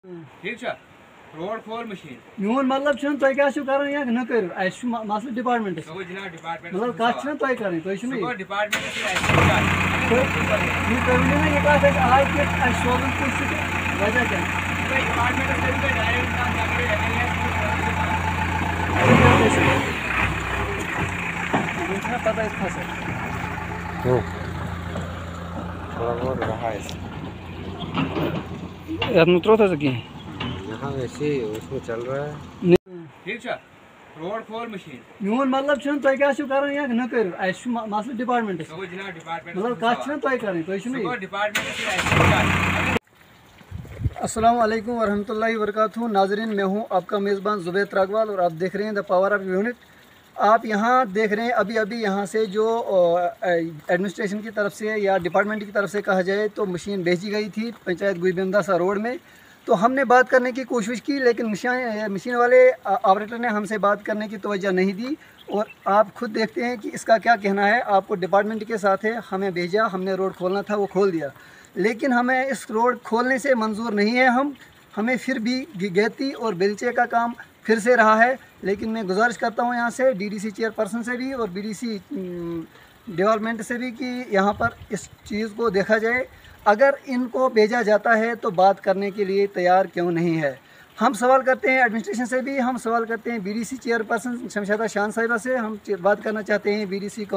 ठीक है रोड खोल मशीन मोन मतलब तुम क्या कर या न कर मसल डिपार्टमेंट मतलब कत तुम कर सोजन कुछ वजह क्या पता फंसा थोड़ा बहुत रहा है त्रो था कहीं यहाँ वैसे उसमें चल रहा है। ठीक है रोड खोल मशीन मोन मतलब तुम क्या कर या न कर मसल डिपार्टमेंट मतलब कत तुम कर अस्सलाम वालेकुम वरहमतुल्लाहि वबरकातुहू। नाजरीन, मैं हूं आपका मेज़बान ज़ुबैर त्रागवाल और आप देख रहे हैं द पावर ऑफ यूनिट। आप यहां देख रहे हैं अभी अभी यहां से जो एडमिनिस्ट्रेशन की तरफ से या डिपार्टमेंट की तरफ से कहा जाए तो मशीन भेजी गई थी पंचायत गुईबंदासा रोड में। तो हमने बात करने की कोशिश की लेकिन मशीन वाले ऑपरेटर ने हमसे बात करने की तवज्जो नहीं दी। और आप खुद देखते हैं कि इसका क्या कहना है। आपको डिपार्टमेंट के साथ है, हमें भेजा, हमने रोड खोलना था वो खोल दिया, लेकिन हमें इस रोड खोलने से मंजूर नहीं है। हमें फिर भी गैती और बेलचे का काम फिर से रहा है। लेकिन मैं गुजारिश करता हूँ यहाँ से डीडीसी चेयरपर्सन से भी और बीडीसी डेवलपमेंट से भी कि यहाँ पर इस चीज़ को देखा जाए। अगर इनको भेजा जाता है तो बात करने के लिए तैयार क्यों नहीं है। हम सवाल करते हैं एडमिनिस्ट्रेशन से भी, हम सवाल करते हैं बीडीसी चेयरपर्सन शमशादा शान साहिबा से, हम बात करना चाहते हैं बीडीसी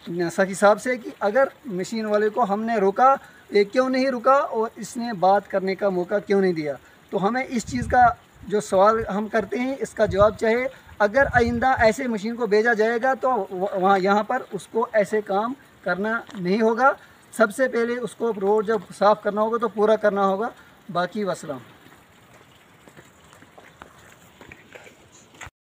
सखी साहब से कि अगर मशीन वाले को हमने रोका, ये क्यों नहीं रुका और इसने बात करने का मौका क्यों नहीं दिया। तो हमें इस चीज़ का जो सवाल हम करते हैं इसका जवाब चाहिए। अगर आइंदा ऐसे मशीन को भेजा जाएगा तो वहाँ यहाँ पर उसको ऐसे काम करना नहीं होगा। सबसे पहले उसको रोड जब साफ़ करना होगा तो पूरा करना होगा। बाकी वसलाम।